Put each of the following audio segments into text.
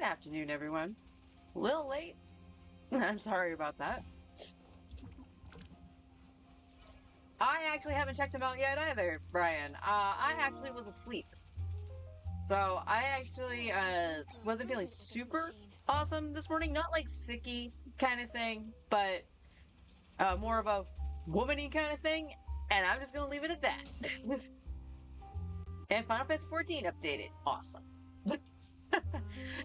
afternoon, everyone. A little late. I'm sorry about that. I actually haven't checked them out yet either, Brian. I actually was asleep. So I actually wasn't feeling super awesome this morning. Not like sicky kind of thing, but more of a womany kind of thing. And I'm just going to leave it at that. And Final Fantasy 14 updated. Awesome.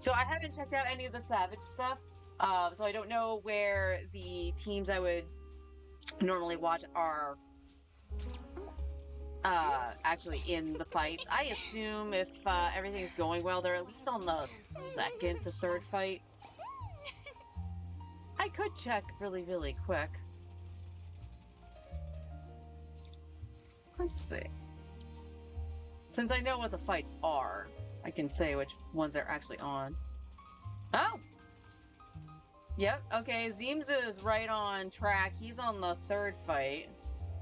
So I haven't checked out any of the Savage stuff. So I don't know where the teams I would normally watch are actually in the fights. I assume if everything's going well, they're at least on the second to third fight. I could check really, really quick. Let's see. Since I know what the fights are, I can say which ones they're actually on. Oh! Yep, okay, Zeems is right on track. He's on the third fight.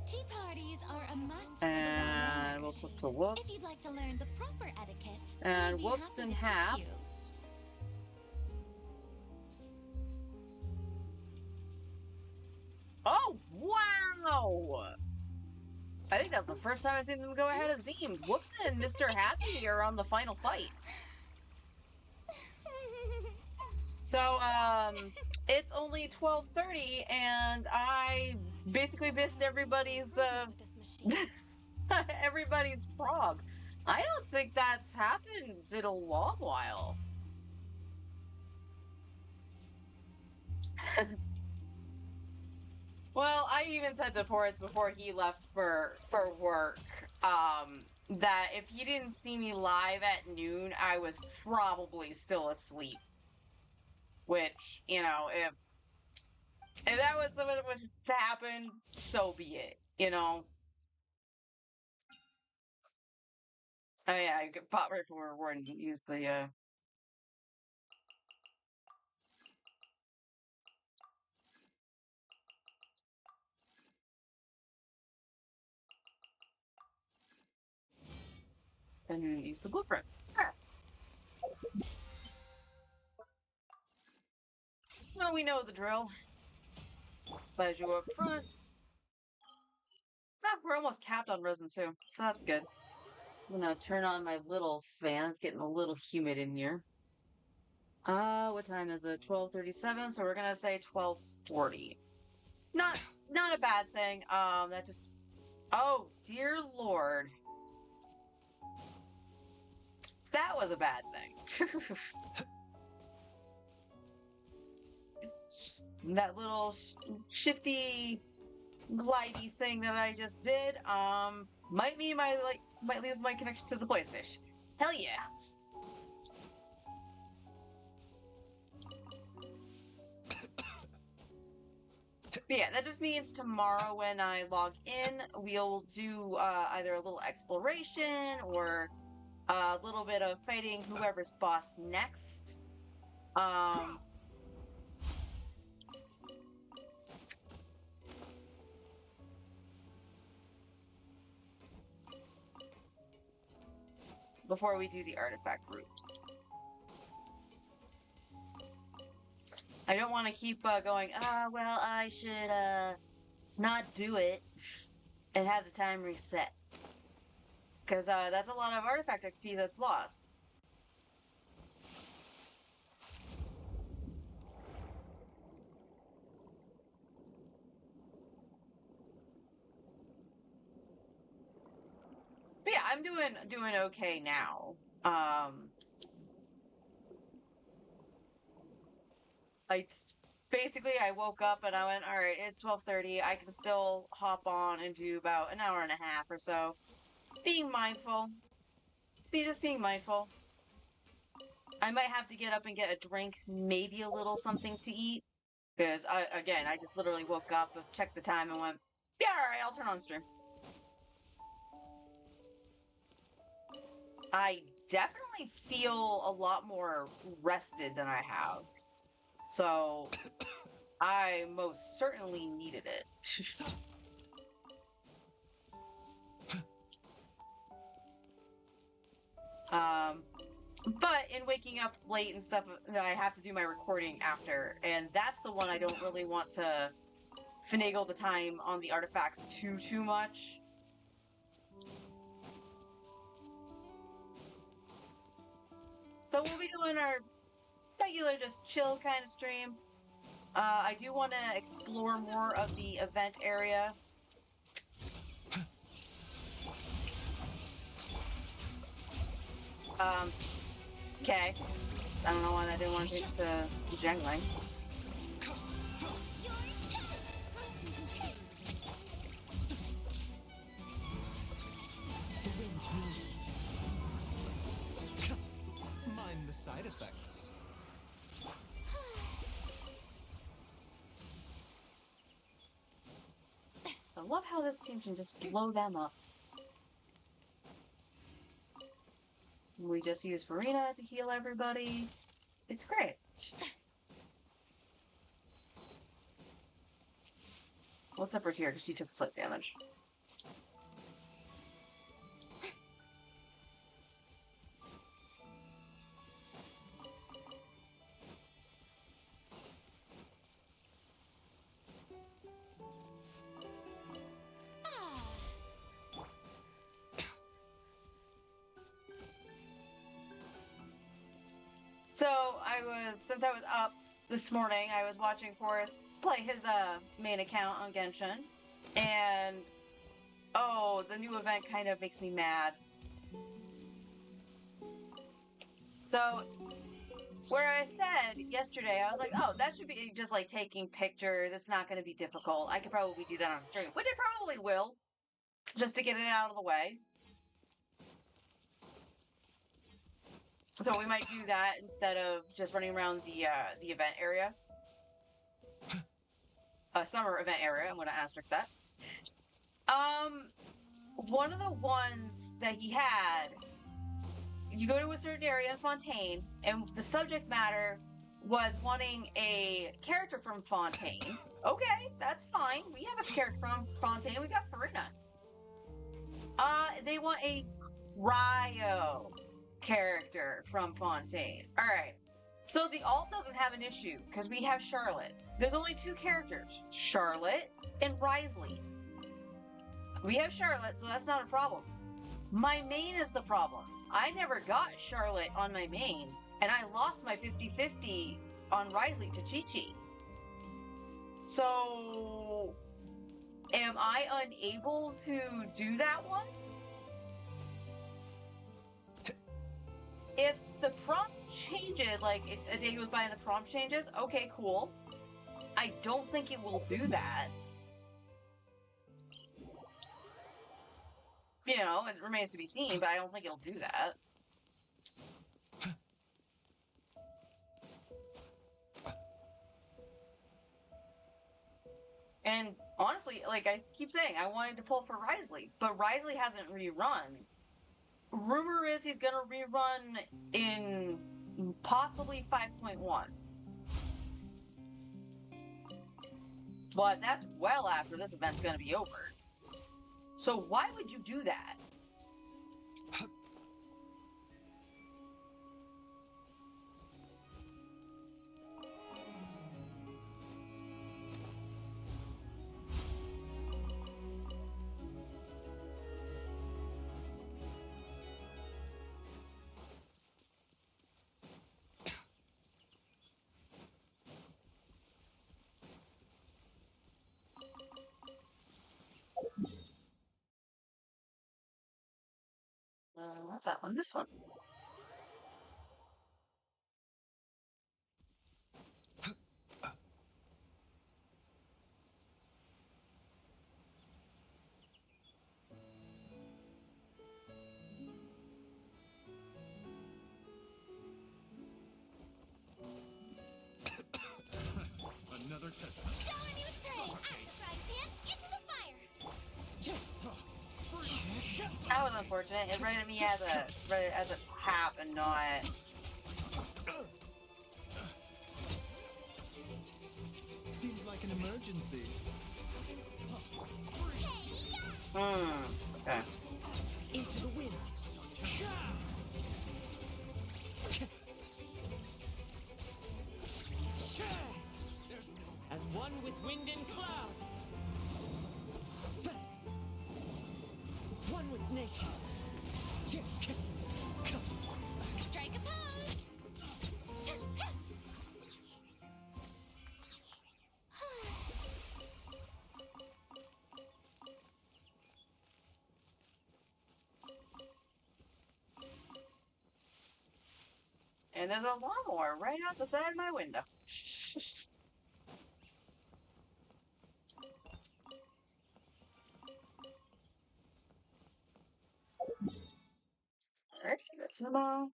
Tea parties are a must And we'll flip to Whoops. If you'd like to learn the proper etiquette, And Whoops and Haps. Oh, wow! I think that's the first time I've seen them go ahead of Zeems. Whoops and Mr. Happy are on the final fight. So, it's only 12:30, and I basically missed everybody's, everybody's prog. I don't think that's happened in a long while. Well, I even said to Forrest before he left for work, that if he didn't see me live at noon, I was probably still asleep. Which, you know, if that was something that was to happen, so be it, you know? Oh yeah, I popped right forward and use the, and use the blueprint. Ah. Well, we know the drill. But you up front. Ah, we're almost capped on resin too, so that's good. I'm gonna turn on my little fan. It's getting a little humid in here. What time is it? 12:37. So we're gonna say 12:40. Not a bad thing. That just. Oh dear Lord, that was a bad thing. That little shifty, glidey thing that I just did. Might mean might lose my connection to the PlayStation. Hell yeah. But yeah, that just means tomorrow when I log in, we'll do either a little exploration or a little bit of fighting whoever's boss next. Before we do the artifact route. I don't want to keep going, well, I should not do it and have the time reset. Because that's a lot of artifact XP that's lost. But yeah, I'm doing okay now. Basically I woke up and I went, all right, it's 12:30. I can still hop on and do about an hour and a half or so. Being mindful. Just being mindful. I might have to get up and get a drink, maybe a little something to eat. Because, I just literally woke up, checked the time, and went, yeah, alright, I'll turn on stream. I definitely feel a lot more rested than I have. So, I most certainly needed it. But in waking up late and stuff, I have to do my recording after, and that's the one I don't really want to finagle the time on the artifacts too much. So we'll be doing our regular, just chill kind of stream. I do want to explore more of the event area. Okay. I don't know why I didn't want to take to Zhengling. The wind heals me. Mind the side effects. I love how this team can just blow them up. We just use Farina to heal everybody. It's great. What's up for here? Because she took slight damage. So since I was up this morning, I was watching Forrest play his main account on Genshin, and oh, the new event kind of makes me mad. So where I said yesterday, I was like, oh, that should be just like taking pictures. It's not going to be difficult. I could probably do that on stream, which I probably will, just to get it out of the way. So we might do that instead of just running around the event area. Summer event area. I'm going to asterisk that. One of the ones that he had, you go to a certain area in Fontaine, and the subject matter was wanting a character from Fontaine. Okay, that's fine. We have a character from Fontaine. We got Farina. They want a cryo character from Fontaine. All right. So the alt doesn't have an issue because we have Charlotte. There's only two characters, Charlotte and Risley. We have Charlotte, so that's not a problem. My main is the problem. I never got Charlotte on my main, and I lost my 50-50 on Risley to Chi-Chi. So, am I unable to do that one? If the prompt changes, like a day goes by and the prompt changes, okay, cool. I don't think it will do that. You know, it remains to be seen, but I don't think it'll do that. And honestly, like I keep saying, I wanted to pull for Risley, but Risley hasn't rerun. Rumor is he's gonna rerun in possibly 5.1. But that's well after this event's gonna be over. So why would you do that? Not that one, this one. Another test. Show a new thing! Out the frying pan, into the fire! That was unfortunate. It rated me as a tap and not. Seems like an emergency. Okay. Into the wind. And there's a lawnmower right out the side of my window. Alright, that's some oh.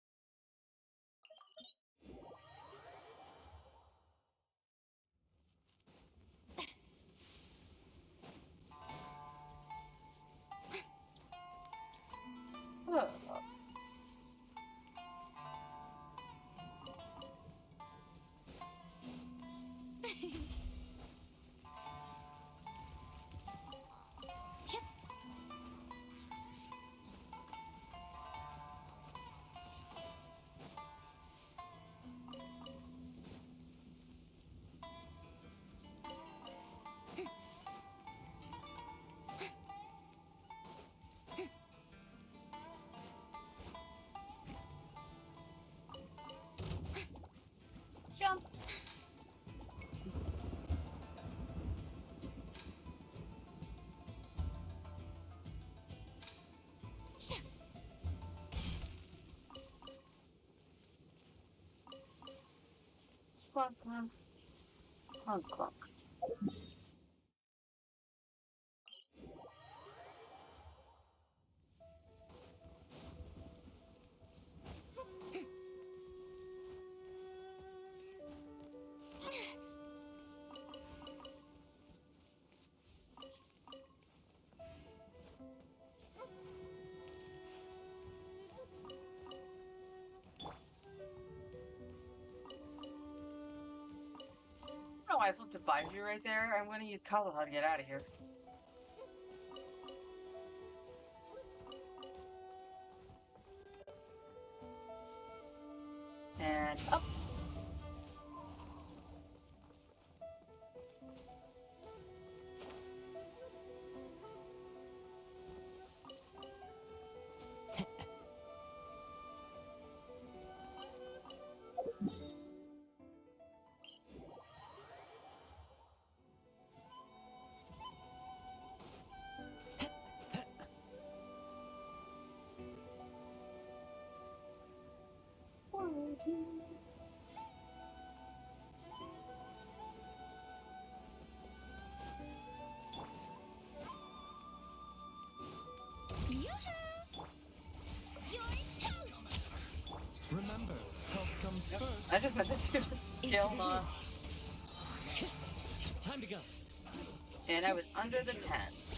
Jump. Clunk, clunk. Clunk, clunk. I don't know why I flipped a Baiju right there. I'm going to use Kazuha to get out of here. And up. Yoo-hoo! You're toast! Remember, health comes Yep. first. I just meant to do the skill, not. Time to go. And I was under the tent.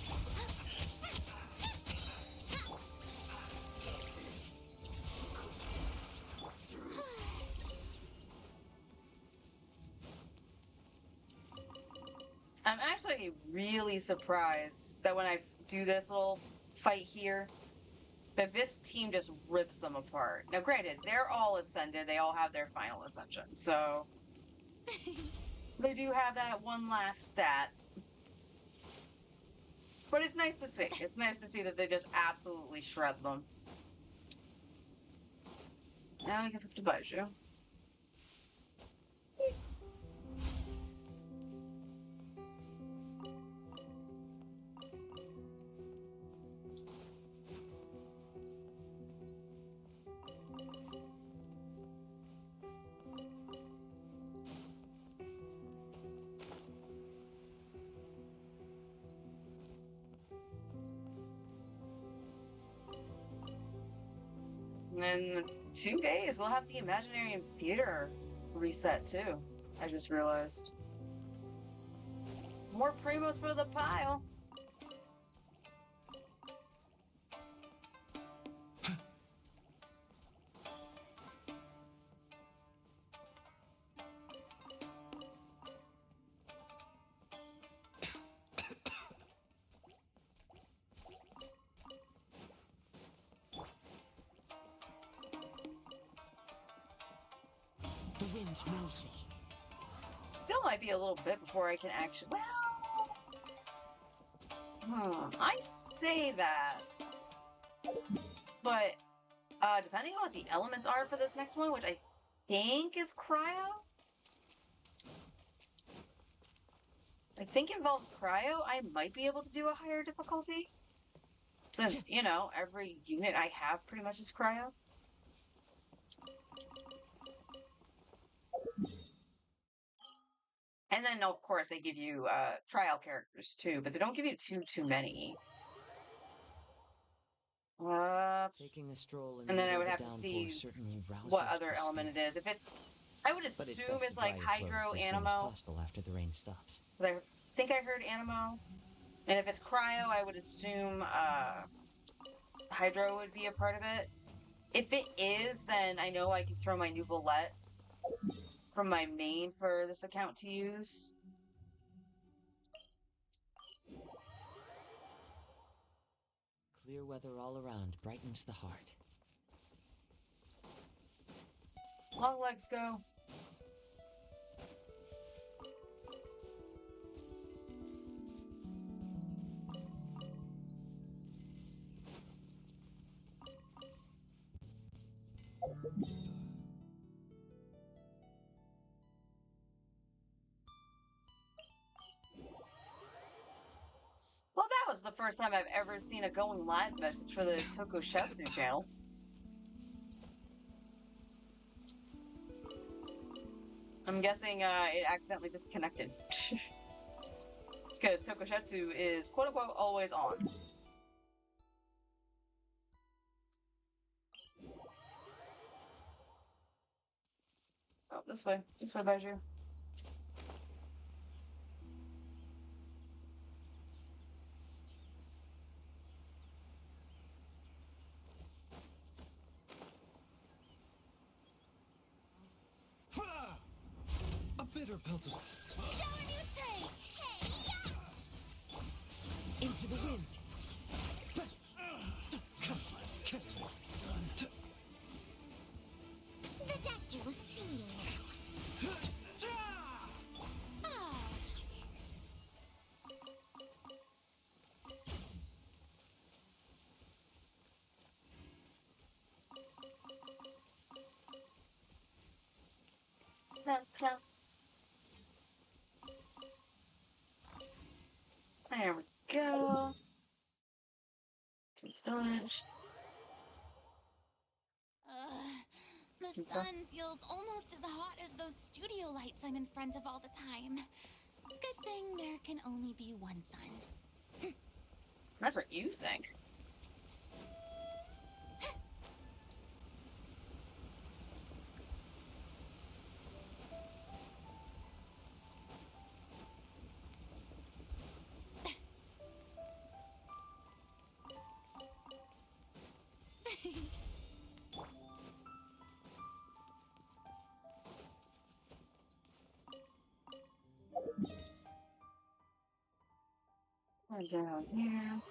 I'm actually really surprised that when I do this little fight here, that this team just rips them apart. Now, granted, they're all ascended. They all have their final ascension. So they do have that one last stat. But it's nice to see. It's nice to see that they just absolutely shred them. Now we can flip to Baiju. And in 2 days, we'll have the Imaginarium Theater reset too. I just realized. More primos for the pile. The wind knows me. Still might be a little bit before I can actually. Well, I say that, but depending on what the elements are for this next one, which I think is cryo. I think involves cryo. I might be able to do a higher difficulty. Since, you know, every unit I have pretty much is cryo. And then, of course, they give you trial characters too, but they don't give you too many. Taking a stroll in the And then I middle would of have the to downpour see certainly what rouses other the element it spirit. is. If it's, I would But it's assume best to it's dry like your hydro clothes as soon as animo, possible after the rain stops. because I think I heard animo. And if it's cryo, I would assume hydro would be a part of it. If it is, then I know I can throw my new bullet from my main for this account to use. Clear weather all around brightens the heart. Long legs go. Well, that was the first time I've ever seen a going live message for the Tokushatsu channel. I'm guessing it accidentally disconnected. Because Tokushatsu is quote unquote always on. Oh, this way. This way, Baiju. A bitter peltus. Shower new three. Hey, yeah. Into the wind! The doctor will see you. Oh. Clunk, clunk. There we go. To its village. The Think so? sun feels almost as hot as those studio lights I'm in front of all the time. Good thing there can only be one sun. That's what you think. Down here.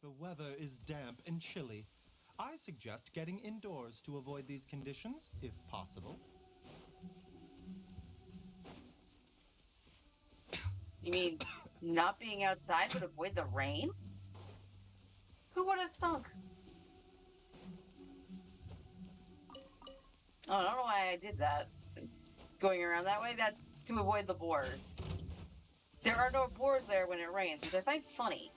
The weather is damp and chilly. I suggest getting indoors to avoid these conditions, if possible. You mean not being outside would avoid the rain? Who would have thunk? Oh, I don't know why I did that. Going around that way, that's to avoid the boars. There are no boars there when it rains, which I find funny.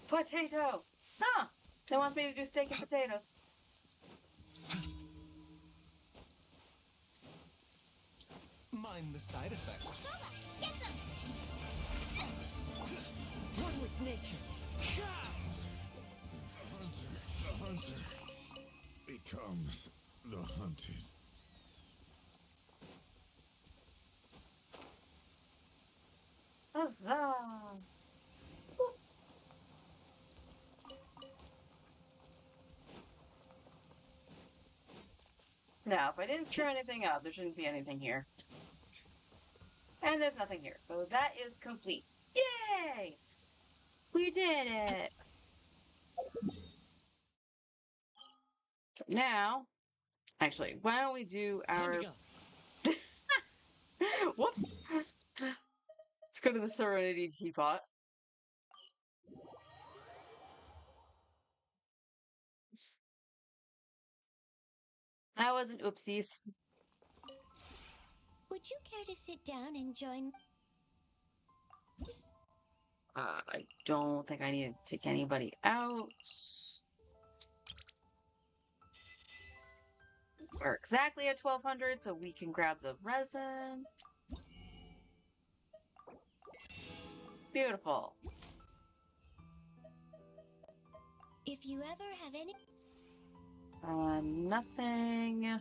Potato! Huh! It wants me to do steak and potatoes. Mind the side effect. Booba, get them! One with nature! The hunter becomes the hunted. Huzzah! Now, if I didn't screw anything up, there shouldn't be anything here. And there's nothing here, so that is complete. Yay! We did it! So now, actually, why don't we do Time our... to go. Whoops! Let's go to the Serenity Teapot. That wasn't oopsies. Would you care to sit down and join? I don't think I need to take anybody out. We're exactly at 1200, so we can grab the resin. Beautiful. If you ever have any... Nothing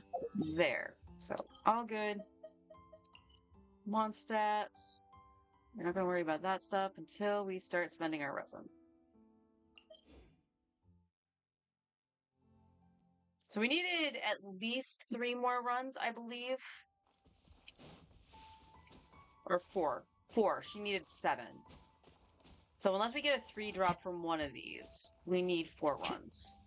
there. So, all good. Mondstadt. We're not going to worry about that stuff until we start spending our resin. So we needed at least 3 more runs, I believe. Or 4. 4. She needed 7. So unless we get a 3 drop from one of these, we need 4 runs.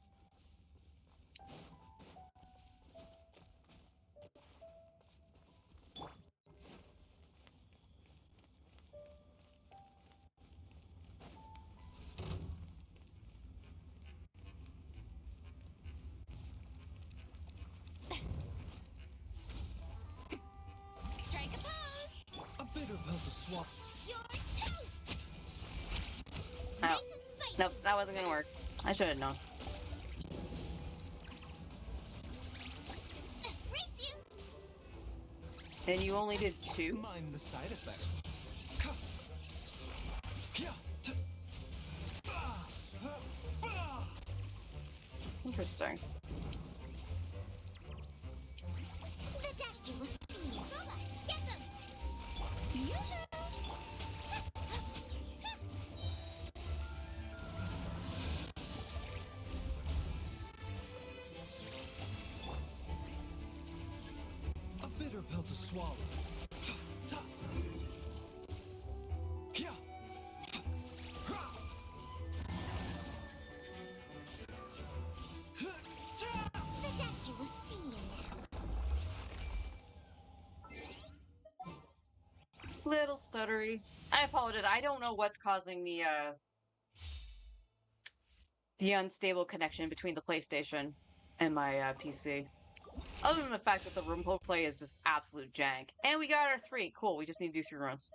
Strike a pose! A bitter pill to swallow. You're toast! Oh. Nice and spicy. Nope, that wasn't going to work. I should have known. Race you! And you only did 2? Mind the side effects. Interesting. The doctor will see you. Go on, get them! Yoo-hoo! A bitter pill to swallow. The doctor will see you now. Little stuttery. I apologize. I don't know what's causing the unstable connection between the PlayStation and my PC. Other than the fact that the remote play is just absolute jank. And we got our 3. Cool. We just need to do 3 runs.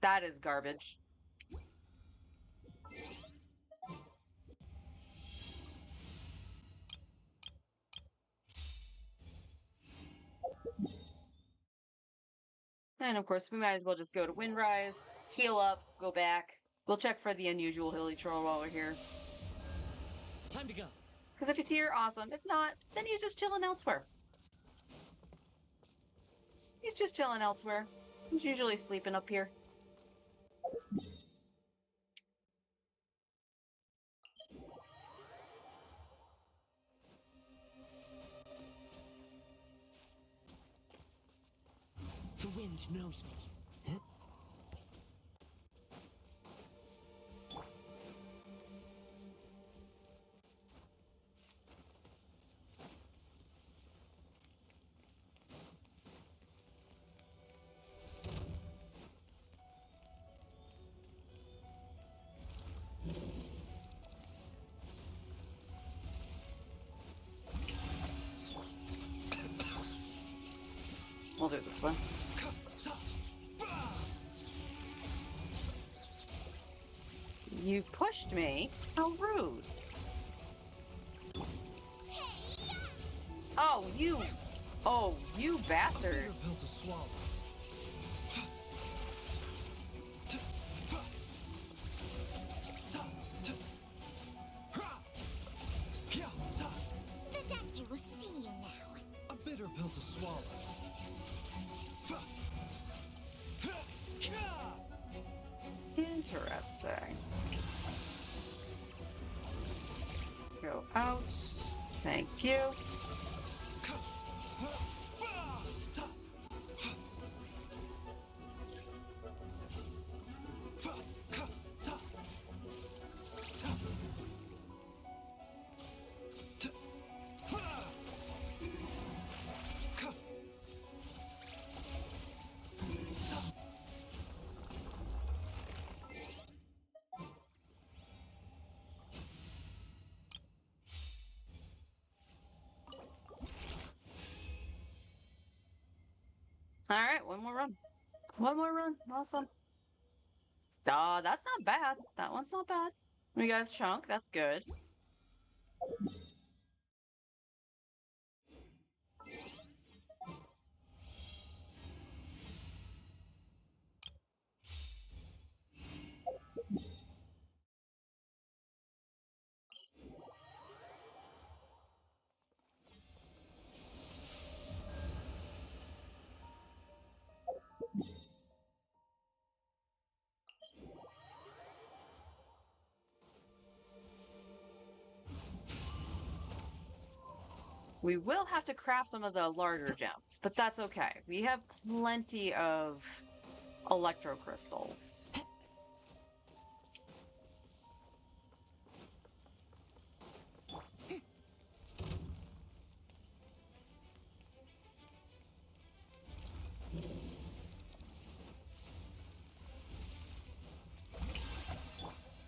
That is garbage. And of course, we might as well just go to Windrise, heal up, go back. We'll check for the unusual hilly troll while we're here. Time to go. Because if he's here, awesome. If not, then he's just chilling elsewhere. He's just chilling elsewhere. He's usually sleeping up here. The wind knows me. We'll do it this way. You pushed me? How rude. Oh, you... Oh, you bastard. Bitter pill to swallow. The doctor will see you now. A bitter pill to swallow. Interesting. Go out. Thank you. Alright, one more run. One more run. Awesome. That's not bad. That one's not bad. We got a chunk. That's good. We will have to craft some of the larger gems, but that's okay. We have plenty of electro crystals.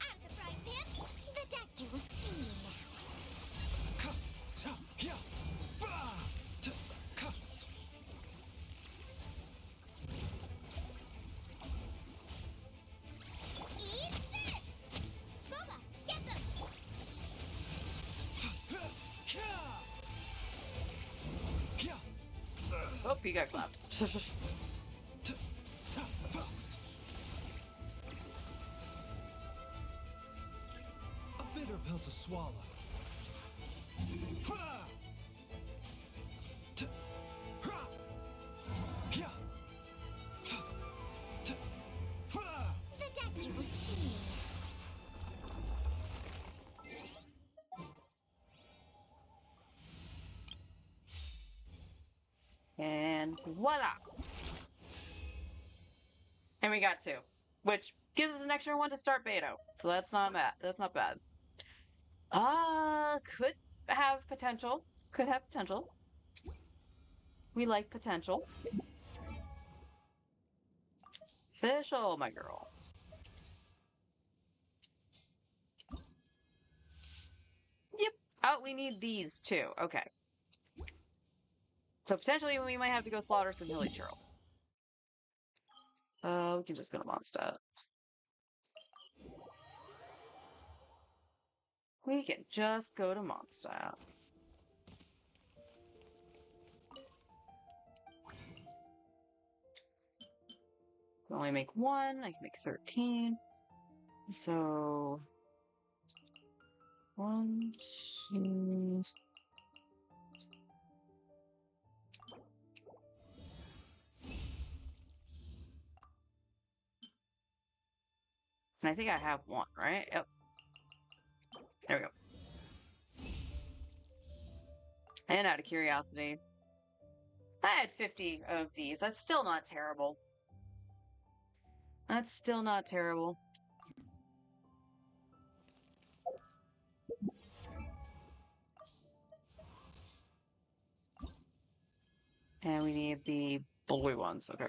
Out of the frying pan, the doctor will see you now. Eat this! Boba, get them! Oh, he got clapped. A bitter pill to swallow. The doctor will see you And voila! And we got two, which gives us an extra one to start Beto. So that's not bad. That's not bad. Could have potential. Could have potential. We like potential. Official, my girl. Yep. Oh, we need these too. Okay. So potentially we might have to go slaughter some hilly churls. We can just go to Mondstadt. We can just go to Mondstadt. Can only make one. I can make 13. So 1, 2. And I think I have one, right? Yep. There we go. And out of curiosity, I had 50 of these. That's still not terrible. That's still not terrible. And we need the blue ones. Okay.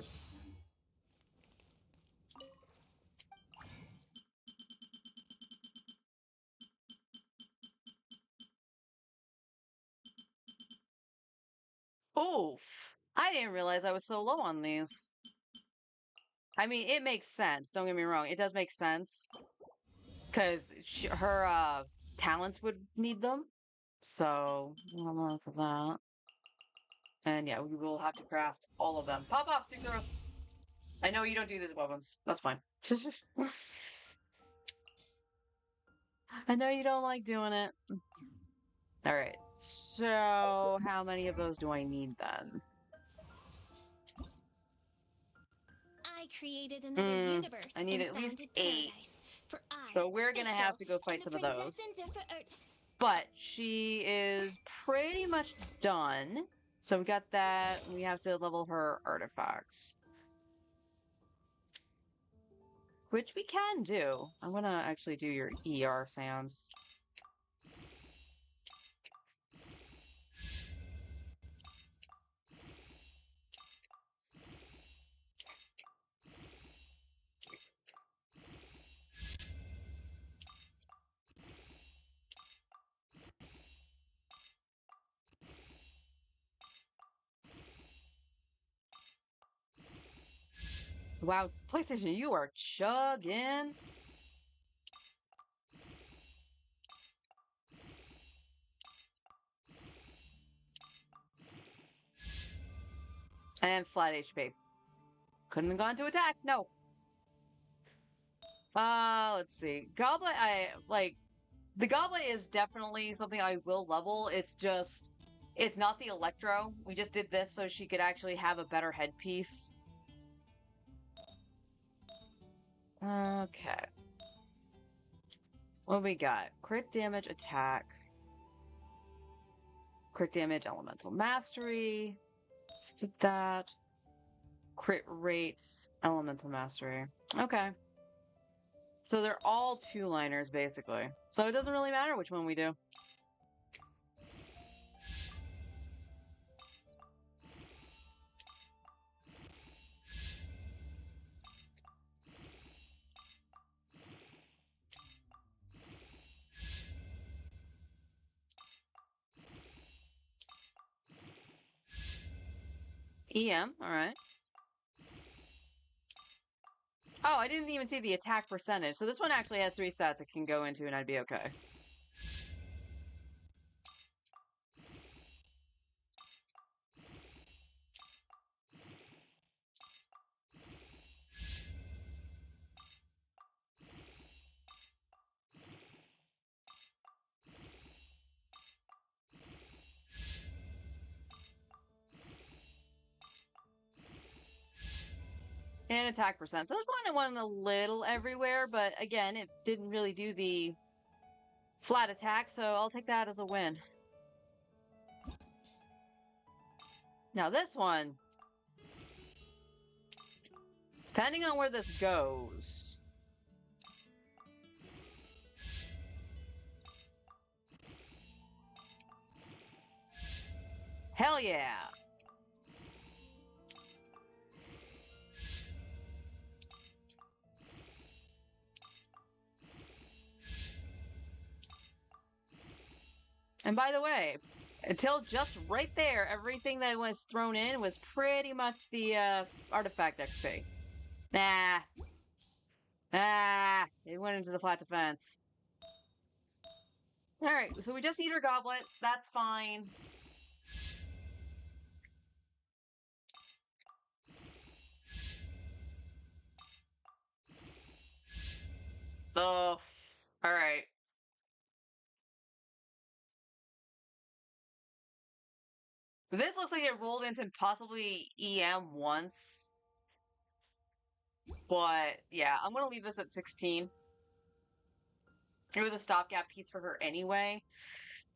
Oof. I didn't realize I was so low on these. I mean, it makes sense. Don't get me wrong. It does make sense. Because her talents would need them. So, I'm on for that. And yeah, we will have to craft all of them. Pop off, Sucrose! I know you don't do these weapons. That's fine. I know you don't like doing it. Alright. So, how many of those do I need then? I created another universe. I need and at least founded 8. paradise for I, So we're gonna Official, have to go and fight the some of princess those. and But she is pretty much done. So we got that. We have to level her artifacts. Which we can do. I'm gonna actually do your ER sounds. Wow, PlayStation, you are chugging. And flat HP. Couldn't have gone to attack. No. Let's see. Goblet, the goblet is definitely something I will level. It's just, it's not the electro. We just did this so she could actually have a better headpiece. Okay. What we got? Crit damage, attack. Crit damage, elemental mastery. Just did that. Crit rate, elemental mastery. Okay. So they're all two-liners, basically. So it doesn't really matter which one we do. EM, alright. Oh, I didn't even see the attack percentage. So this one actually has 3 stats it can go into and I'd be okay. And attack percent. So this one went a little everywhere, but again, it didn't really do the flat attack, so I'll take that as a win. Now this one, depending on where this goes. Hell yeah! And by the way, until just right there, everything that was thrown in was pretty much the artifact XP. Nah. It went into the flat defense. Alright, so we just need her goblet. That's fine. Oh, alright. This looks like it rolled into possibly EM once. But, yeah, I'm gonna leave this at 16. It was a stopgap piece for her anyway.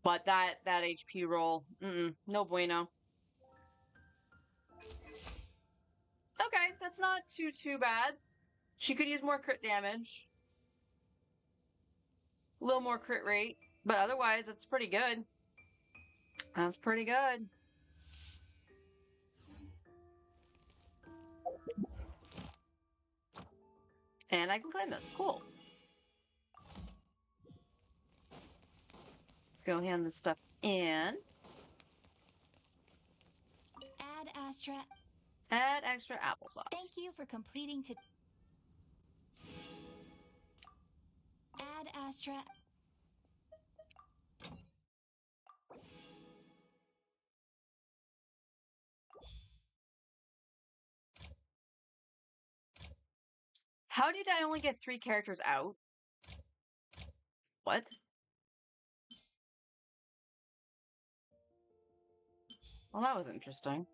But that HP roll, no bueno. Okay, that's not too bad. She could use more crit damage. A little more crit rate. But otherwise, it's pretty good. That's pretty good. And I can claim this. Cool. Let's go hand this stuff in. Add Astra. Add extra applesauce. Thank you for completing to. Add Astra. How did I only get 3 characters out? What? Well, that was interesting.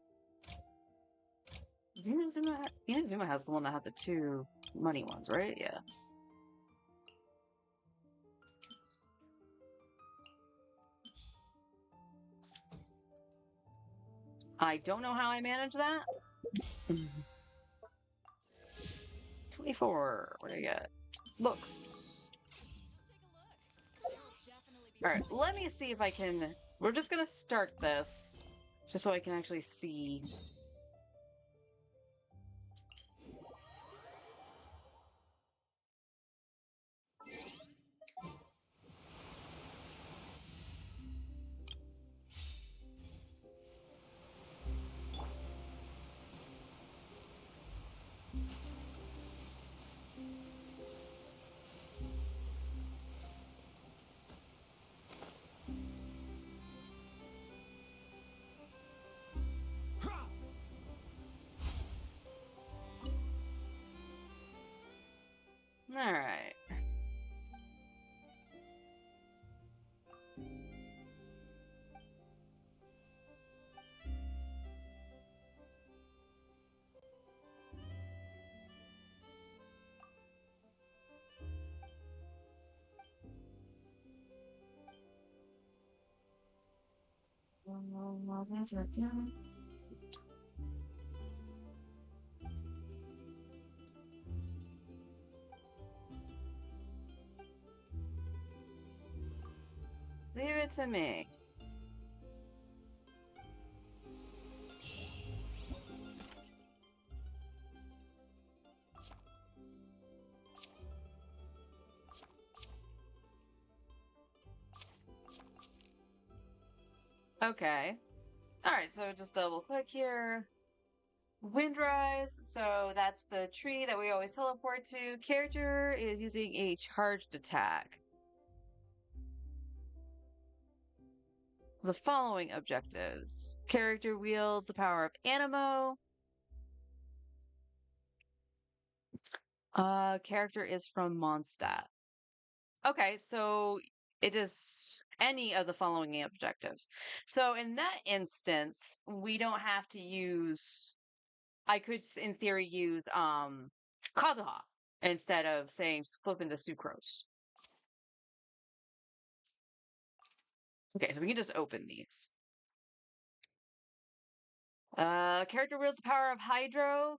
Inazuma has the one that had the 2 money ones, right? Yeah. I don't know how I manage that. 24. What do I get? Books. All right, let me see if I can. We're just gonna start this just so I can actually see. All right. Leave it to me. Okay. All right, so just double click here. Windrise, so that's the tree that we always teleport to. Character is using a charged attack. The following objectives. Character wields the power of Animo. Character is from Mondstadt. Okay, so it is any of the following objectives. So in that instance, we don't have to use. I could, in theory, use Kazuha instead of saying flip into Sucrose. Okay, so we can just open these. Character wields the power of Hydro.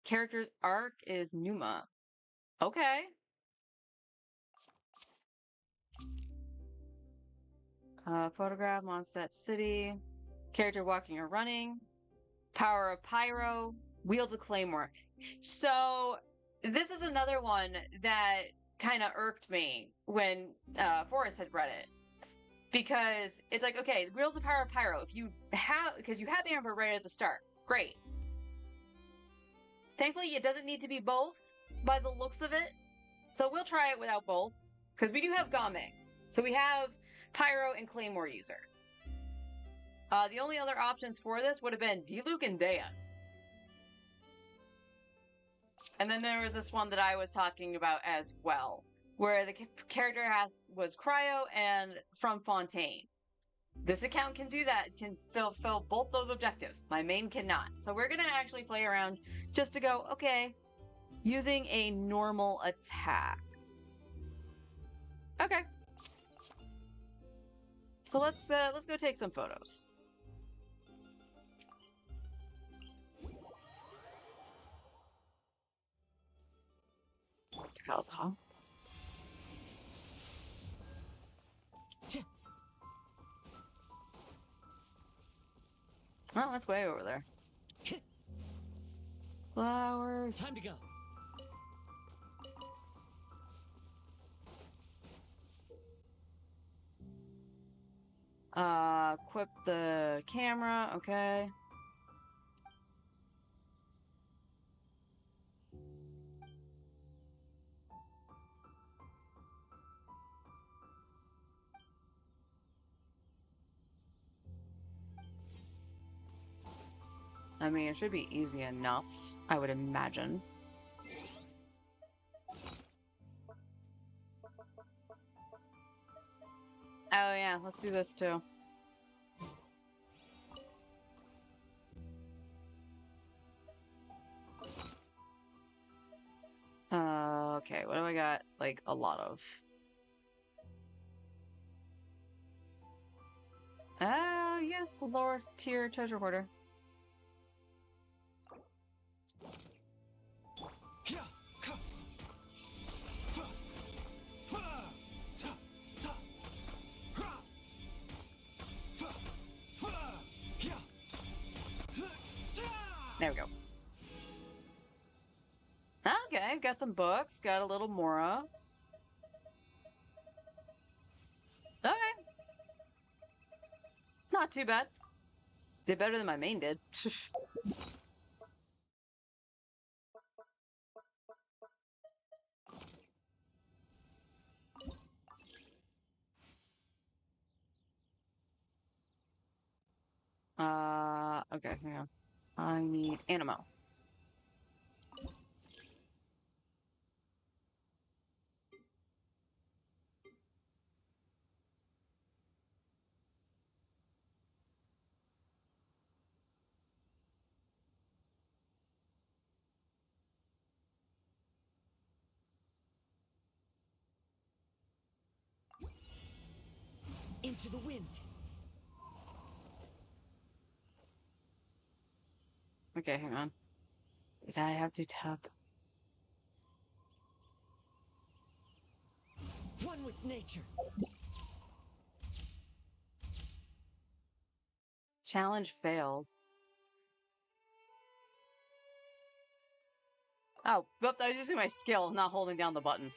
Character's arc is Numa. Okay. Photograph Mondstadt City. Character walking or running. Power of Pyro. Wields a claymore. So this is another one that kind of irked me when Forrest had read it. Because it's like, okay, wields the power of Pyro. If you have, because you have Amber right at the start. Great. Thankfully, it doesn't need to be both by the looks of it. So we'll try it without both. Because we do have Game. So we have Pyro and Claymore user. The only other options for this would have been Diluc and Dayan. And then there was this one that I was talking about as well, where the character was Cryo and from Fontaine. This account can do that, can fill both those objectives. My main cannot. So we're going to actually play around just to go, okay, using a normal attack. Okay. So let's go take some photos. How's it, huh? Oh, that's way over there. Flowers. Time to go. Equip the camera, okay. I mean, it should be easy enough, I would imagine. Oh yeah, let's do this too. Okay, what do I got? Like, a lot of. Yeah, the lower tier treasure hoarder. There we go. Okay, got some books, got a little Mora. Okay. Not too bad. Did better than my main did. Okay, hang on. I need Animo. Into the wind. Okay, hang on. Did I have to tap? One with nature. Challenge failed. Oh, whoops, I was using my skill, not holding down the button.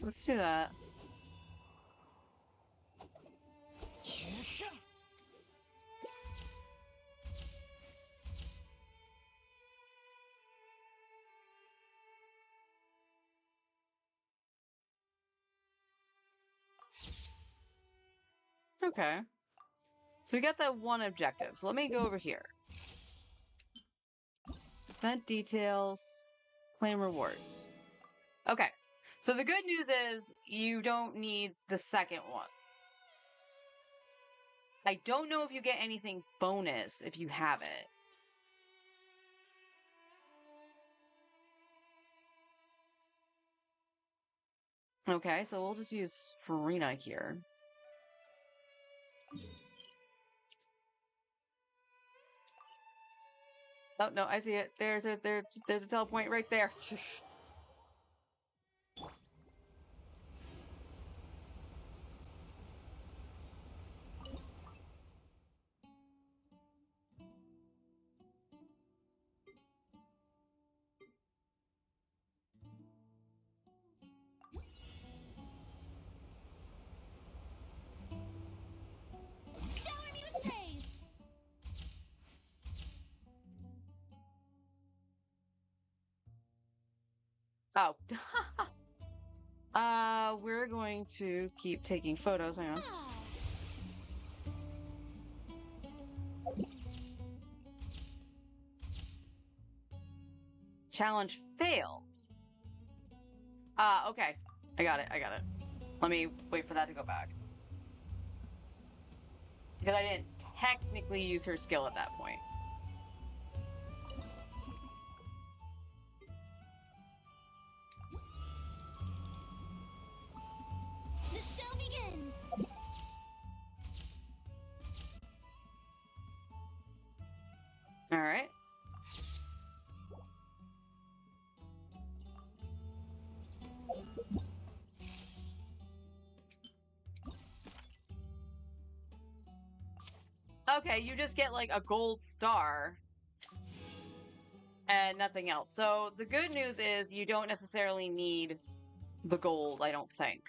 Let's do that. Okay. So we got that one objective. So let me go over here. Event details, claim rewards. Okay. So the good news is you don't need the second one. I don't know if you get anything bonus if you have it. Okay, so we'll just use Farina here. Oh no, I see it. There's a telepoint right there. Shower me with praise! Oh. We're going to keep taking photos. Hang on. Ah. Challenge failed. Okay. I got it. Let me wait for that to go back. Because I didn't technically use her skill at that point. The show begins! Alright. Okay, you just get like a gold star and nothing else. So the good news is you don't necessarily need the gold, I don't think.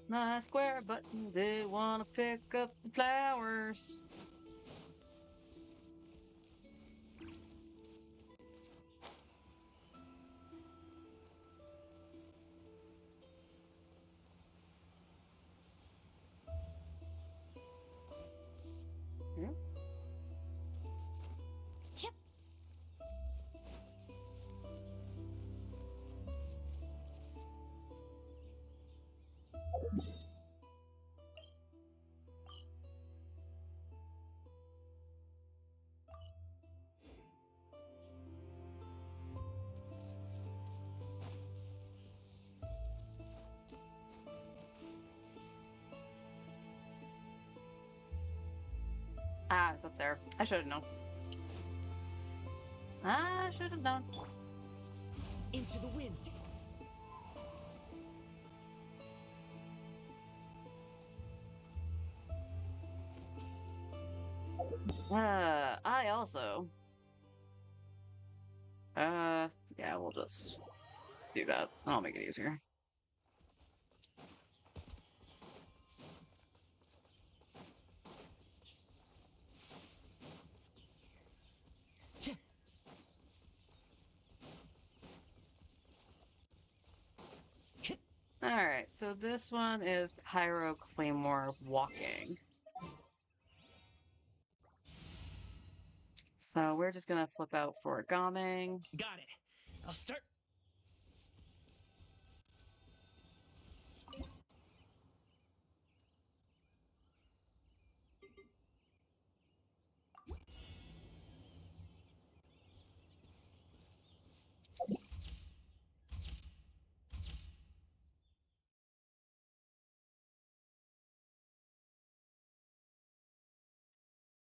My square button did want to pick up the flowers. Ah, it's up there. I should have known. I should have known. Into the wind. I also. Yeah, we'll just do that. I'll make it easier. Alright, so this one is Pyro Claymore Walking. So we're just gonna flip out for Gaming. Got it. I'll start.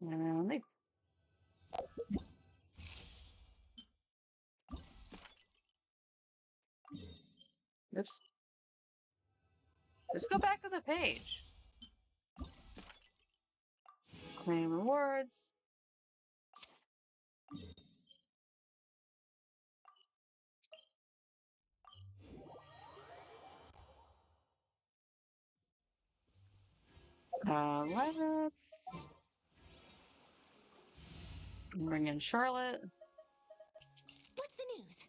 And they... Oops. Just go back to the page. Claim rewards. Let's bring in Charlotte. What's the news?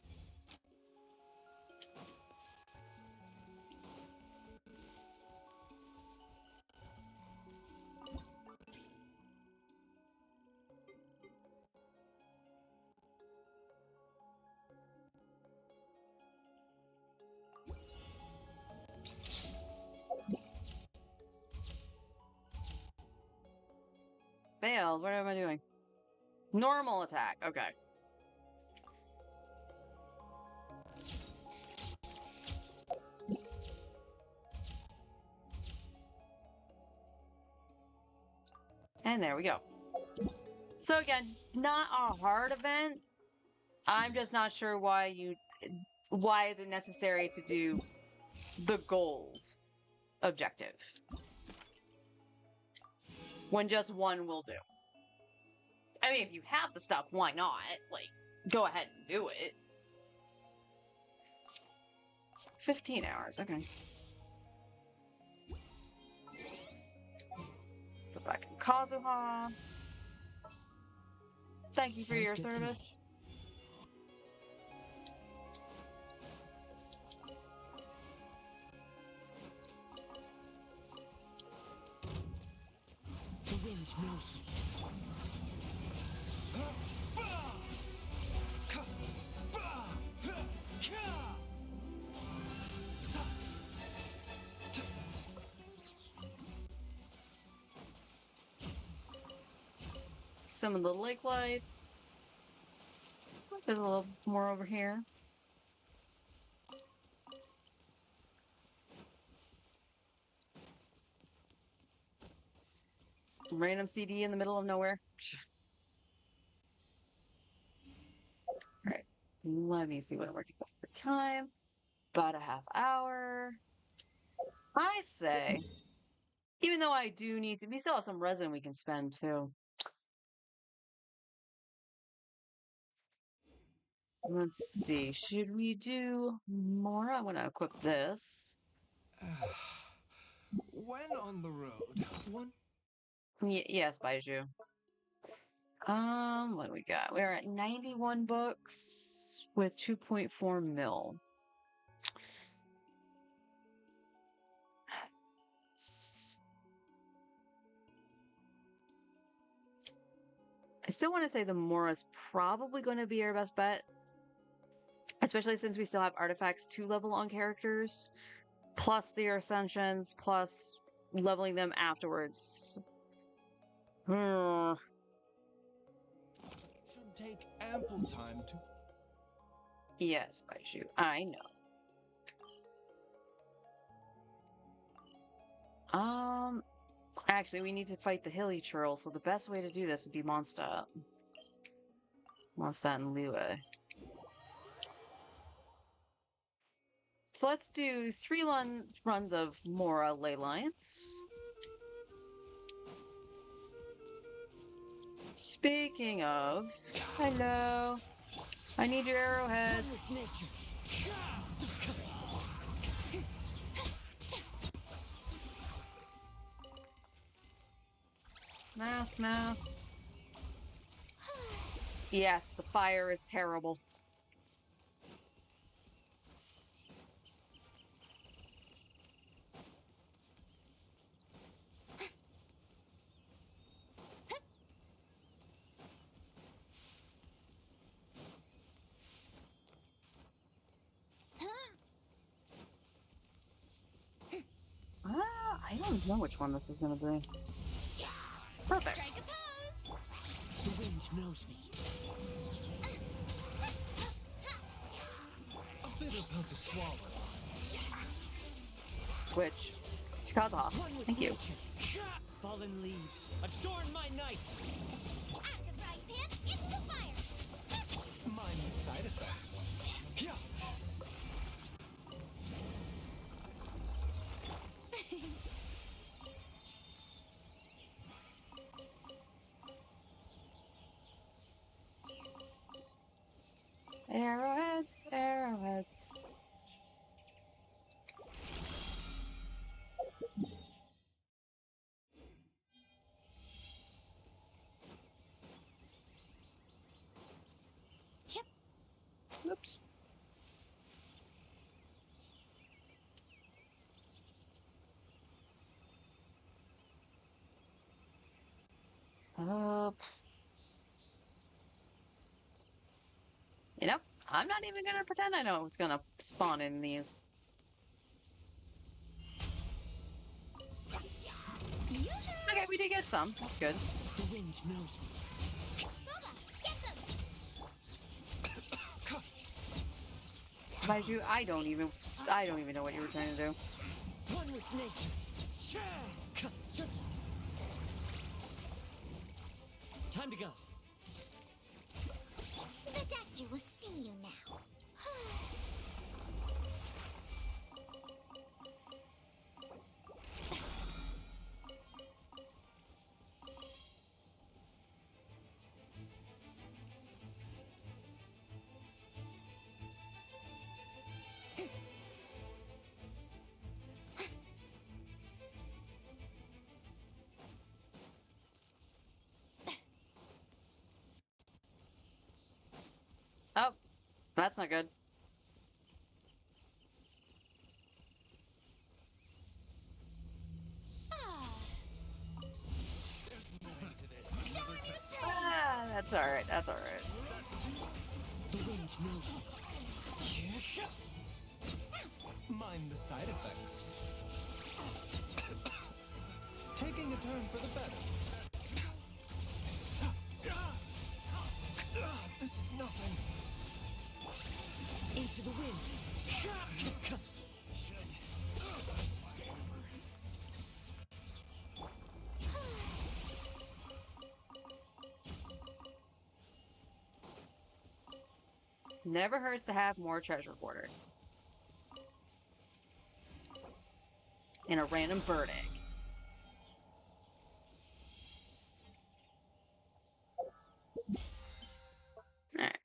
Failed. What am I doing? Normal attack. Okay. And there we go. So again, not a hard event. I'm just not sure why is it necessary to do the gold objective when just one will do. I mean, if you have the stuff, why not? Like, go ahead and do it. 15 hours, okay. Put back in Kazuha. Thank you for Sounds your good to me. service. The wind knows me. Some of the lake lights. There's a little more over here. Random CD in the middle of nowhere. Alright. Let me see what I'm working with for time. About a half hour. I say, even though I do need to, we still have some resin we can spend too. Let's see, should we do more? I'm gonna equip this. When on the road, one Yes, Baiju. What do we got? We're at 91 books with 2.4 mil. I still want to say the Mora's probably going to be our best bet. Especially since we still have artifacts to level on characters. Plus the ascensions, plus leveling them afterwards. should take ample time to. Yes, Baiju. I know. Actually, we need to fight the hilly churl, so the best way to do this would be Mondstadt. Mondstadt and Liyue. So let's do 3 runs of Mora Ley Lines. Speaking of, hello. I need your arrowheads. Mask, mask. Yes, the fire is terrible. I don't know which one this is going to be. Perfect. Strike a pose. The wind knows me. A bitter pill to swallow. Switch. Chikaza. Thank you. Fallen leaves, adorn my night. Out of the frying pan, into the fire. Mind the side effects. Yeah. Arrowheads, arrowheads. Yep. Oops. Up. You know, I'm not even gonna pretend I know what's gonna spawn in these. Okay, we did get some. That's good. The wind knows me. Booba, get them. Mind you, I don't even know what you were trying to do. One with nature. Time to go. The doctor will see you now. Oh, that's not good. That's all right. That's all right. The wind knows me. Mind the side effects. Taking a turn for the better. This is nothing. Into the wind. Never hurts to have more treasure quartered. And a random bird egg. Alright.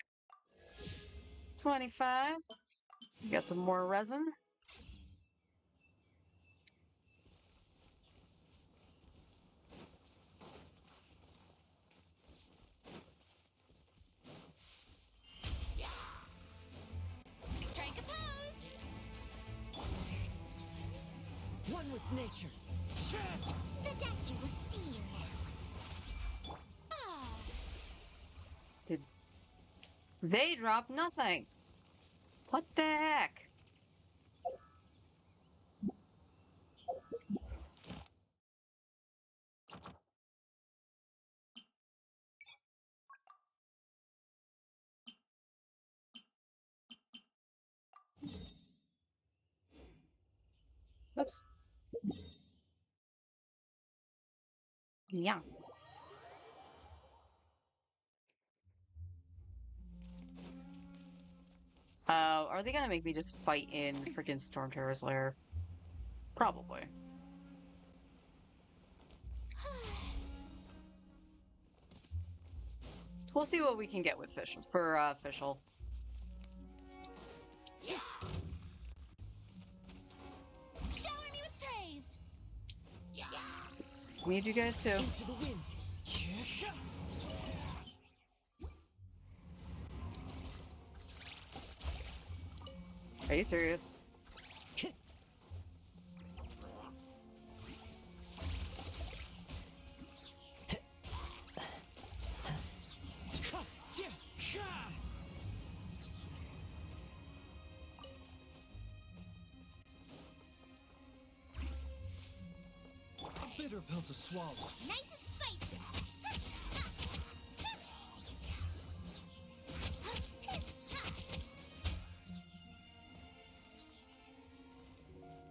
25. Got some more resin. Strike a pose. One with nature. The doctor will see you now. Did they drop nothing? What the heck? Oops. Yeah. Are they gonna make me just fight in freaking Storm Terror's lair? Probably. We'll see what we can get with Fischl. Shower me with praise. Need you guys too. Into the wind. Are you serious? A bitter pill to swallow. Nice and spicy.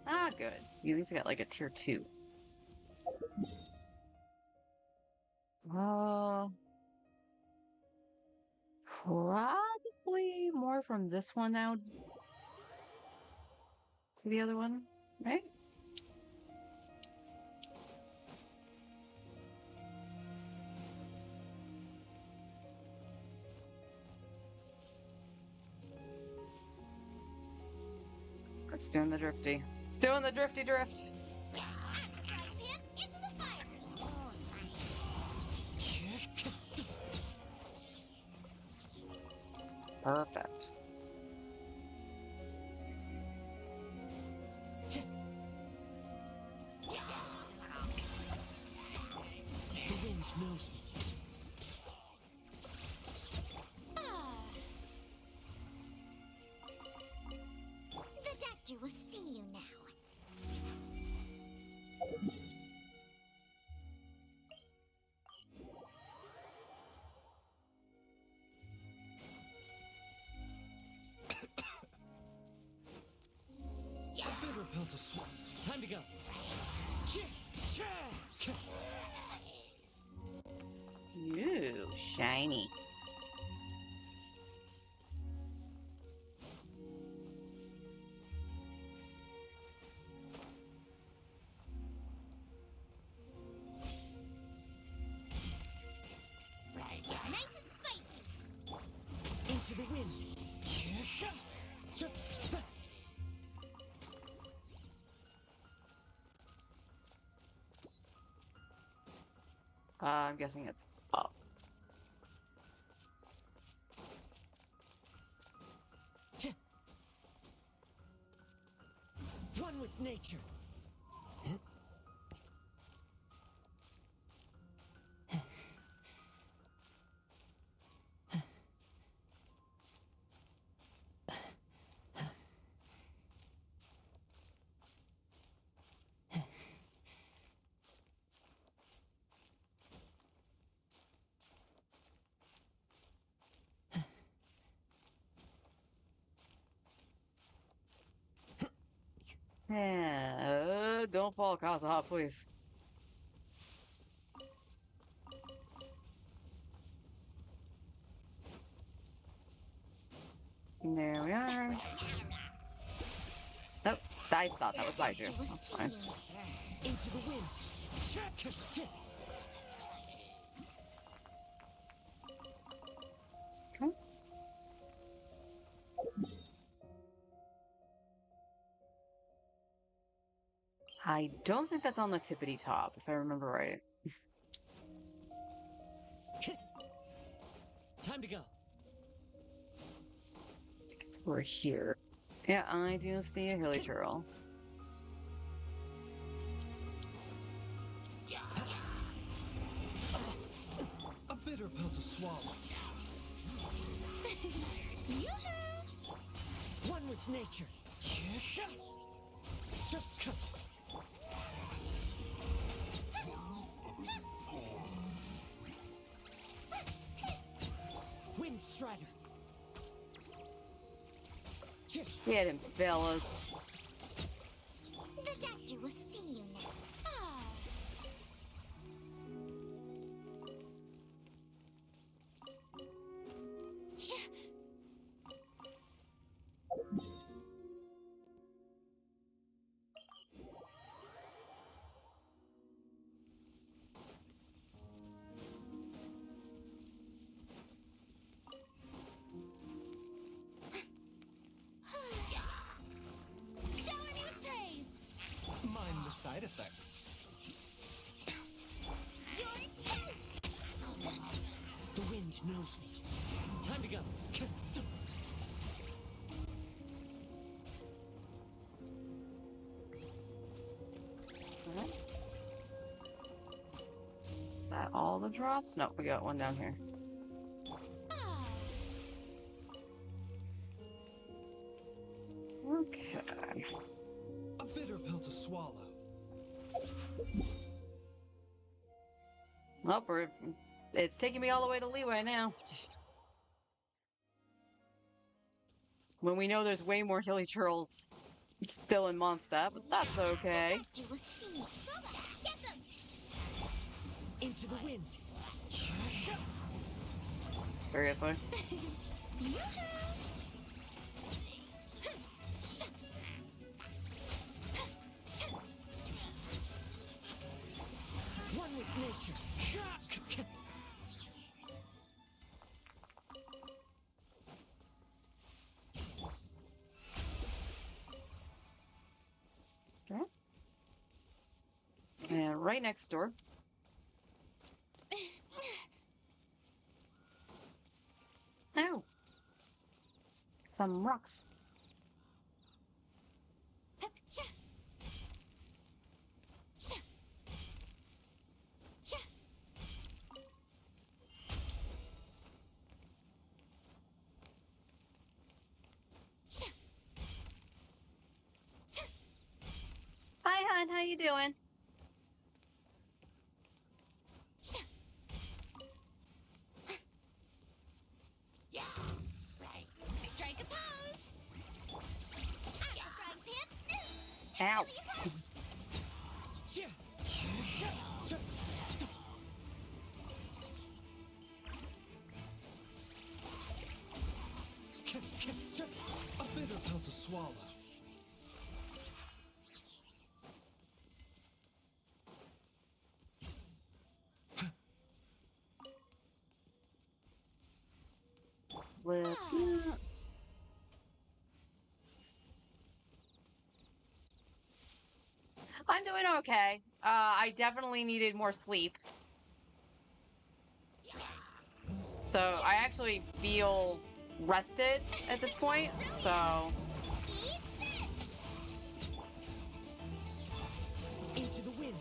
Ah, good. You at least got like a tier 2. Probably more from this one now to the other one, right? It's doing the drifty. It's doing the drifty drift. Into the fire. Perfect. The wind knows me. The doctor will see you now. A bitter pill to swallow. Time to go. Ooh, shiny. Nice and spicy. Into the wind. I'm guessing it's up. One with nature. Yeah, don't fall across the hot, please. There we are. Nope, I thought that was Baiju. That's fine. Into the wind. Okay. I don't think that's on the tippity top, if I remember right. Time to go. It's over here. Yeah, I do see a hilly turtle. A bitter pill to swallow. One with nature. Wind Strider. Get him, fellas. The doctor will see you now. side effects. You're toast! The wind knows me. Time to go. Alright. Is that all the drops? No, we got one down here. Ah, Okay. A bitter pill to swallow. Well, it's taking me all the way to Leeway now. When we know there's way more hilly churls still in Mondstadt, but that's okay. you will see. Go back, get them! Into the wind. Seriously. One with nature. Okay. And right next door. Oh. Some rocks. Hi, hon. How you doing? Yeah, right. Strike a pose. Frog pan. Ow. A bitter pill to swallow. With I'm doing okay. I definitely needed more sleep. So I actually feel rested at this point. So Eat this! Into the wind.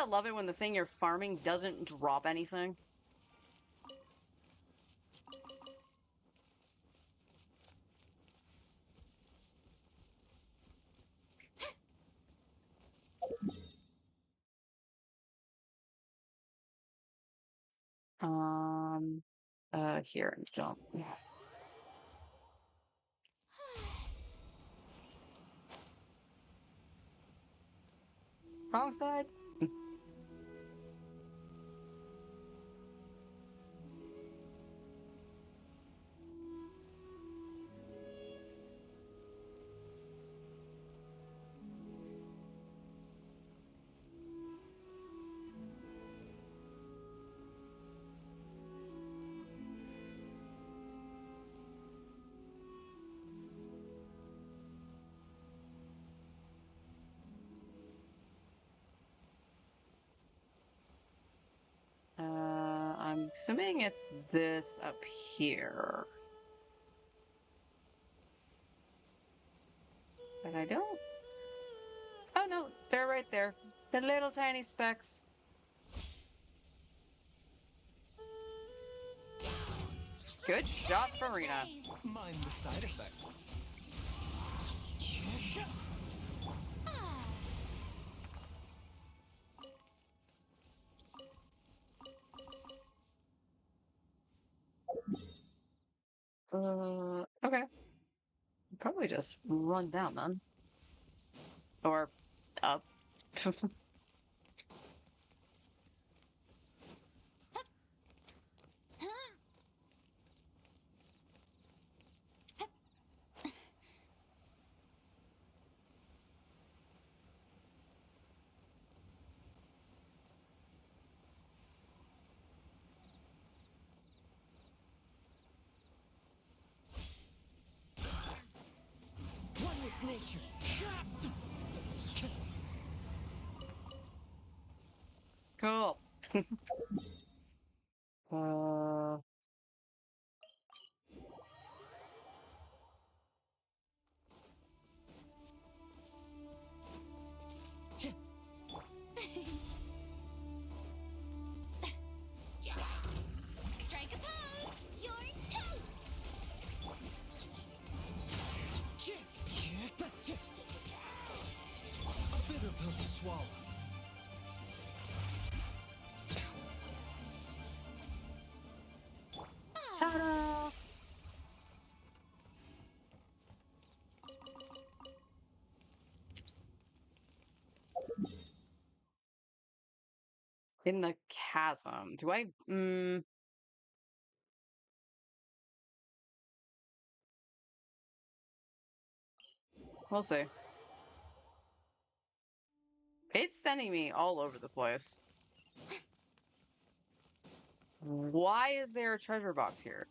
gotta love it when the thing you're farming doesn't drop anything. Um, here and jump. Wrong side. I'm assuming it's this up here. But I don't. Oh no, they're right there. The little tiny specks. Good shot, Farina. Mind the side effects. Okay. Probably just run down then. Or up. Cool. uh, Strike a pose! You're toast! A bitter pill to swallow. ta-da! In the chasm. Do I? We'll see. It's sending me all over the place. Why is there a treasure box here?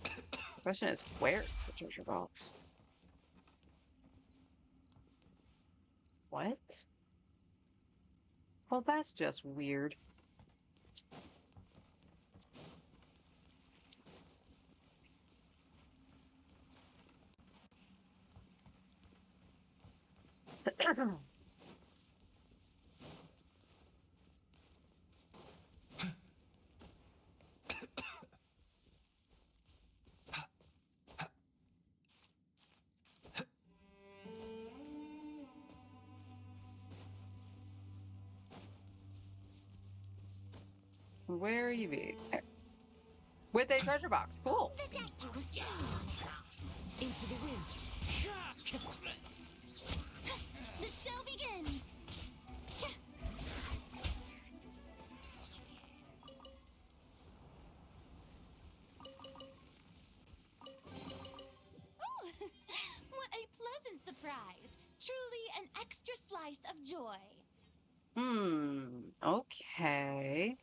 The question is, where's the treasure box? What? Well, that's just weird. Where are you be? With a treasure box. Cool. The deck will soon run out. Into the wind. The show begins! Ooh, what a pleasant surprise! Truly an extra slice of joy. Okay.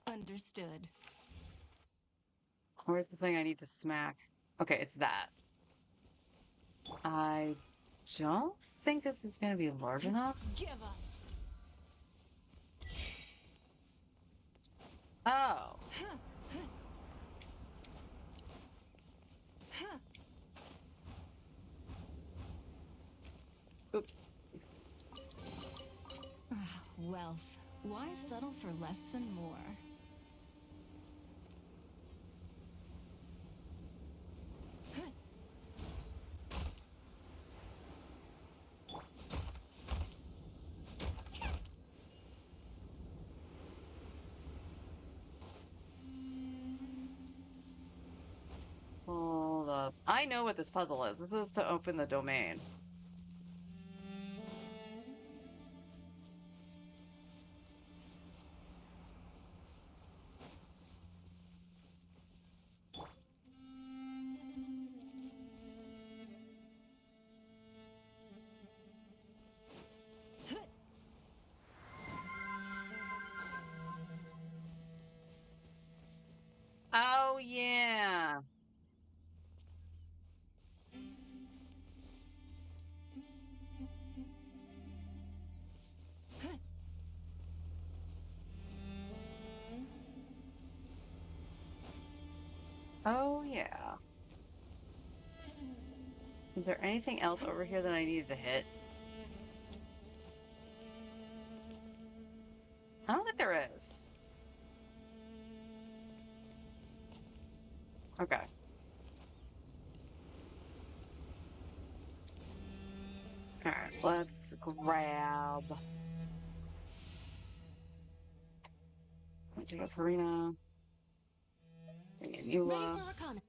Understood. Where's the thing I need to smack? Okay, it's that. I don't think this is going to be large enough. Give up. Oh. Oop. Wealth. Why settle for less than more? Hold up. I know what this puzzle is. This is to open the domain. Oh, yeah. Oh, yeah. Is there anything else over here that I needed to hit? I don't think there is. Okay. Alright, let's grab... Let's take a Farina. Bring in Ready Eula. for recon.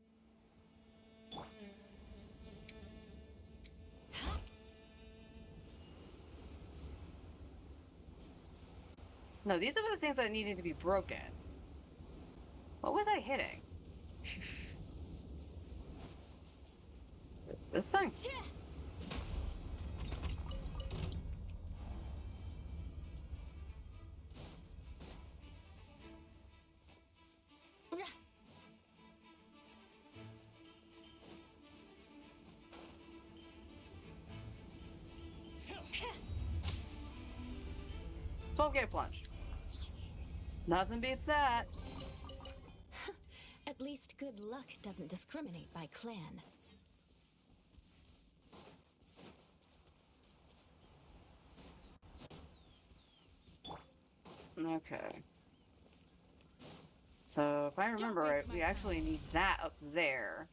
No, these are the things that needed to be broken. What was I hitting? this thing. $12K plunge. Nothing beats that. At least good luck doesn't discriminate by clan. Okay. So if I remember right, we actually need that up there.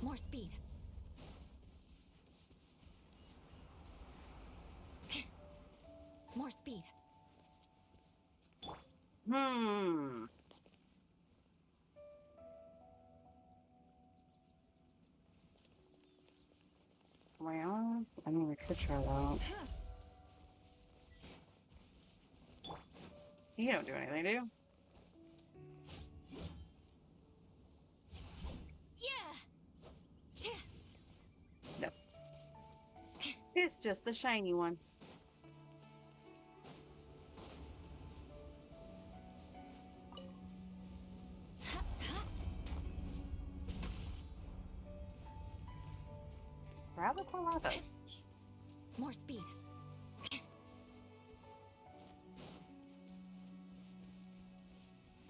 More speed. More speed. Well, I mean, we could try that. You don't do anything, do you? Yeah. No. It's just the shiny one. Grab the Corvallis. More speed.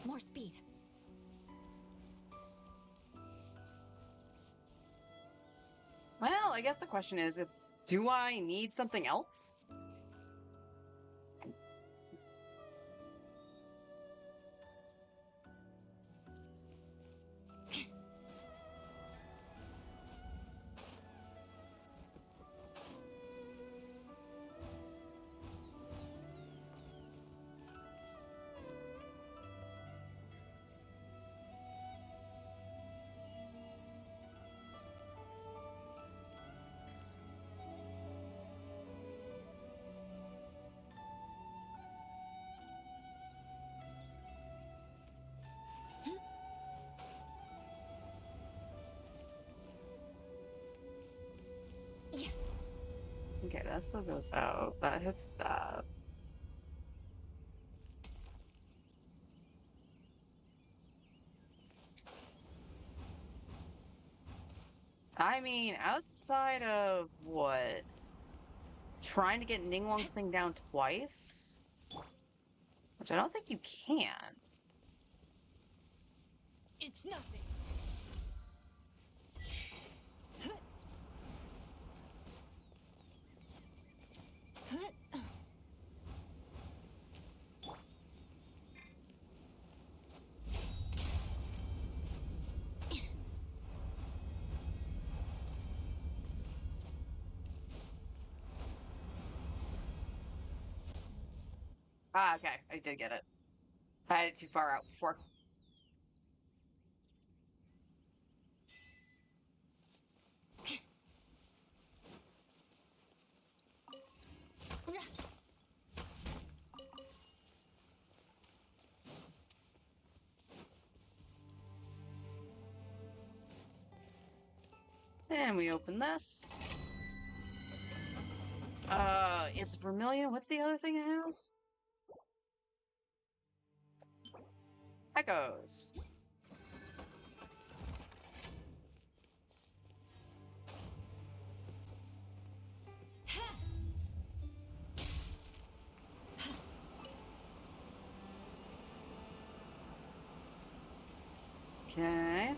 More speed. Well, I guess the question is, do I need something else? Yeah. Okay, that still goes out. That hits that. I mean, outside of what? Trying to get Ningguang's thing down twice? Which I don't think you can. It's nothing. Ah, okay. I did get it. I had it too far out before. And we open this. It's Vermilion. What's the other thing it has? Echoes. Okay.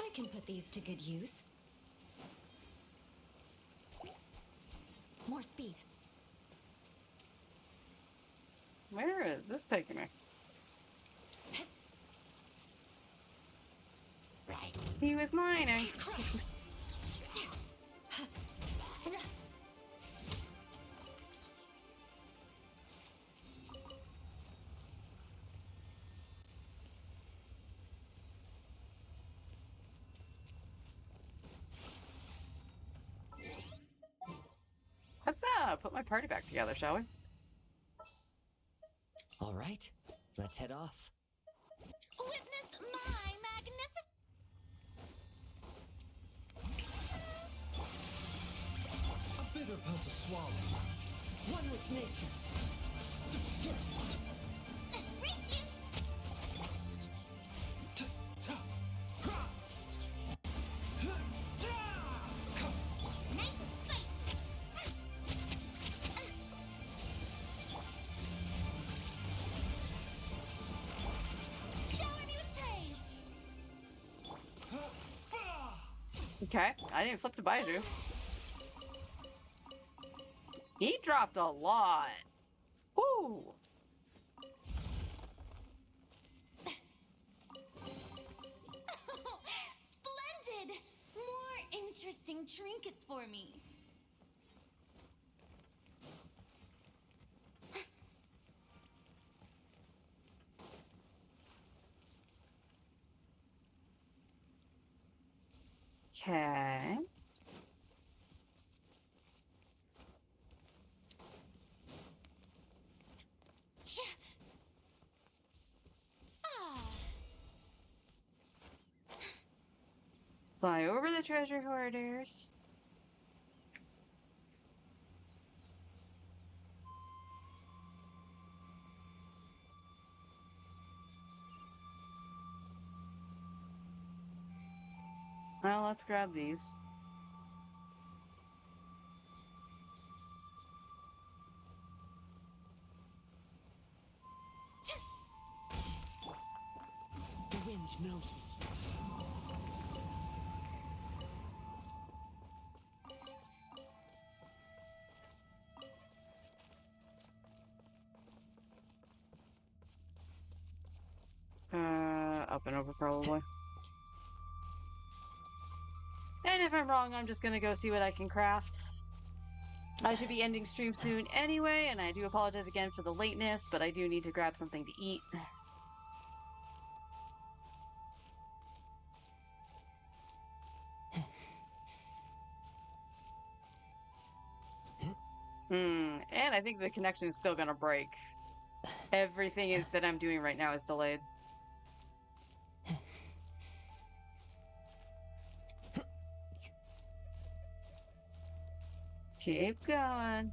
I can put these to good use. More speed. Where is this taking me? He was mining. Let's put my party back together, shall we? All right, let's head off. Witness my magnificent. A bitter pill to swallow. One with nature. Race you. Nice and spicy. Shower me with praise. Okay, I didn't flip to Baiju. He dropped a lot. Woo! Splendid! More interesting trinkets for me. Okay. Ah. Fly over the treasure hoarders. Well, let's grab these. The wind knows me. Up and over probably. And if I'm wrong, I'm just gonna go see what I can craft. I should be ending stream soon anyway, and I do apologize again for the lateness, but I do need to grab something to eat. And I think the connection is still gonna break. Everything that I'm doing right now is delayed. Keep going.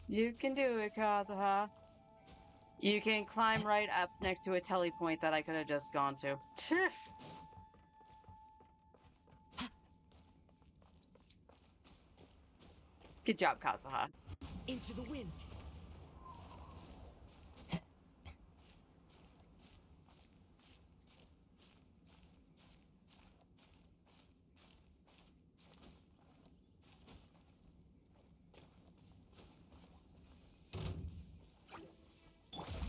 You can do it, Kazuha. You can climb right up next to a tele point that I could have just gone to. Good job, Kazuha. Into the wind.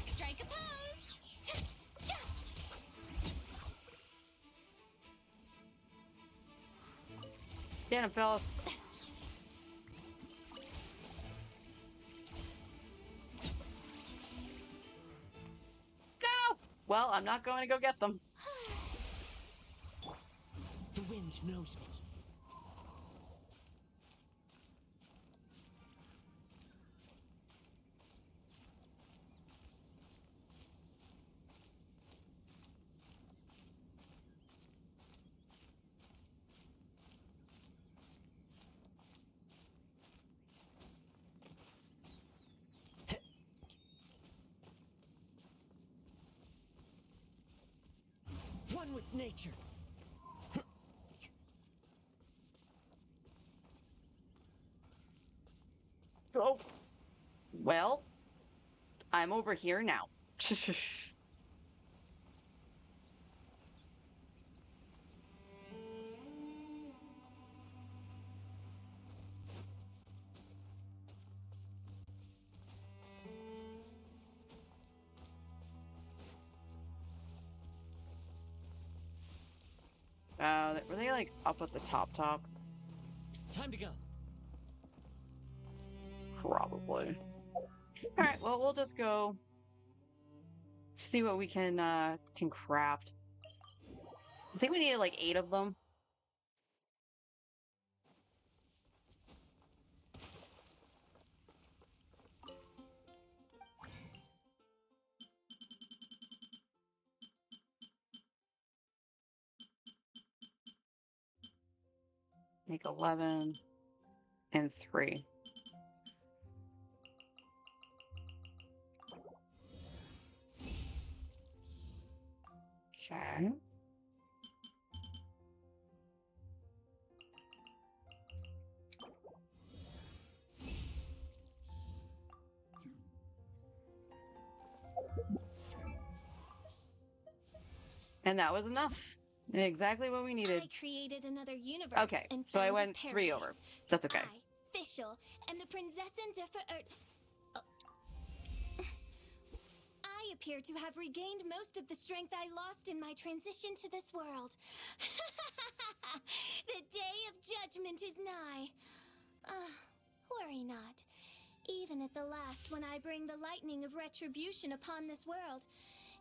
Strike a pose. Get him, fellas. No! Well, I'm not going to go get them. The wind knows me. One with nature. Oh. Well, I'm over here now. Were they like up at the top? Time to go. Probably. All right, well, we'll just go see what we can craft. I think we needed like 8 of them. Make 11 and 3. Okay. And that was enough. Exactly what we needed. I created another universe Okay, and so I founded went 3 over. paradise. That's okay. I, Fischl, and the Prinzessin I appear to have regained most of the strength I lost in my transition to this world. The day of judgment is nigh. Worry not. Even at the last, when I bring the lightning of retribution upon this world,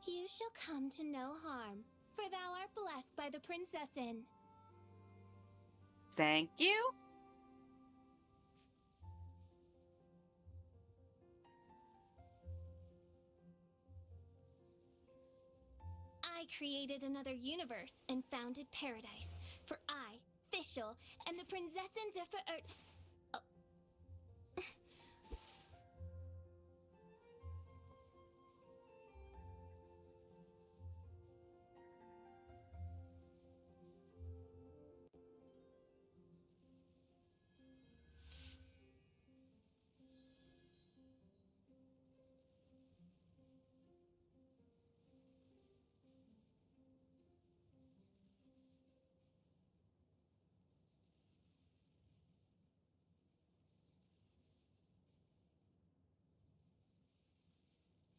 you shall come to no harm, for thou art blessed by the Princessin. Thank you. I created another universe and founded paradise. For I, Fischl, and the Prinzessin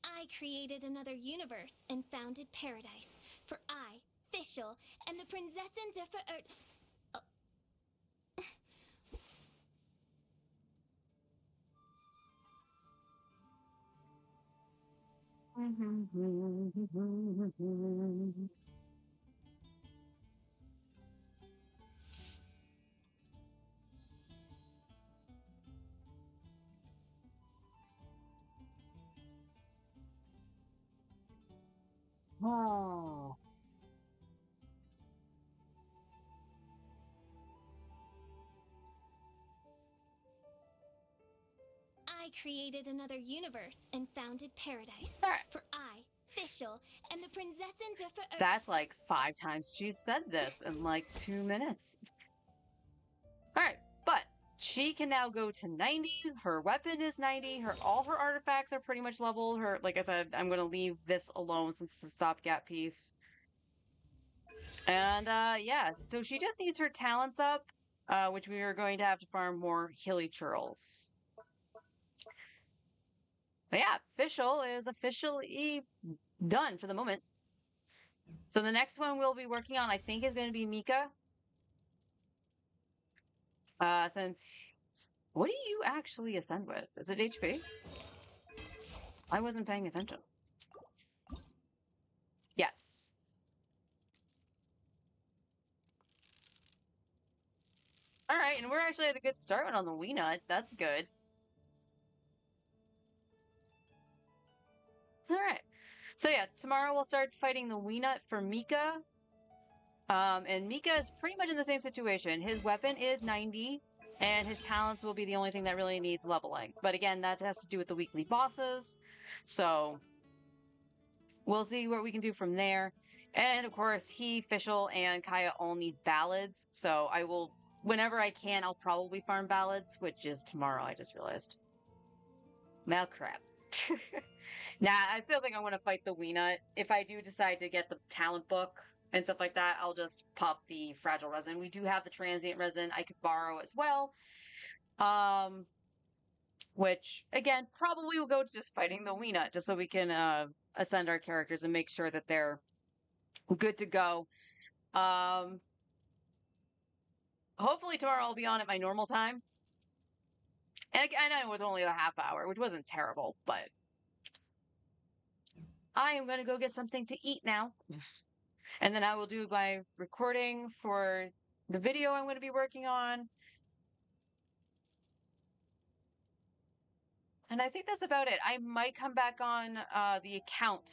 I created another universe and founded paradise. For I, Fischl, and the Prinzessin Oh. I created another universe and founded paradise. All right. For I, Fischl, and the Prinzessin That's like 5 times she's said this in like 2 minutes. All right, but she can now go to 90. Her weapon is 90. All her artifacts are pretty much leveled. Like I said, I'm going to leave this alone since it's a stopgap piece. And yeah, so she just needs her talents up, which we are going to have to farm more hilly churls. But yeah, Fischl is officially done for the moment. So the next one we'll be working on, I think, is going to be Mika. What do you actually ascend with? Is it HP? I wasn't paying attention. Yes. All right, and we're actually at a good start on the Wii Nut. That's good. All right. So yeah, tomorrow we'll start fighting the Wii Nut for Mika. And Mika is pretty much in the same situation. His weapon is 90, and his talents will be the only thing that really needs leveling. But again, that has to do with the weekly bosses. So we'll see what we can do from there. And of course, he, Fischl, and Kaya all need ballads. So I will, whenever I can, I'll probably farm ballads, which is tomorrow, I just realized. Well, crap. Nah, I still think I want to fight the Wii Nut. If I do decide to get the talent book and stuff like that, I'll just pop the fragile resin. We do have the transient resin I could borrow as well. Which again, probably will go to just fighting the Wii Nut, just so we can ascend our characters and make sure that they're good to go. hopefully tomorrow I'll be on at my normal time. And I know it was only a half hour, which wasn't terrible, but I am going to go get something to eat now. And then I will do my recording for the video I'm going to be working on. And I think that's about it. I might come back on the account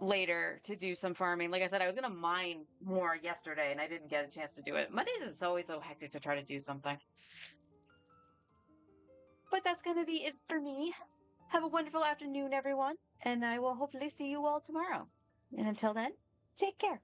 later to do some farming. Like I said, I was going to mine more yesterday and I didn't get a chance to do it. Mondays is always so hectic to try to do something. But that's going to be it for me. Have a wonderful afternoon, everyone. And I will hopefully see you all tomorrow. And until then, take care.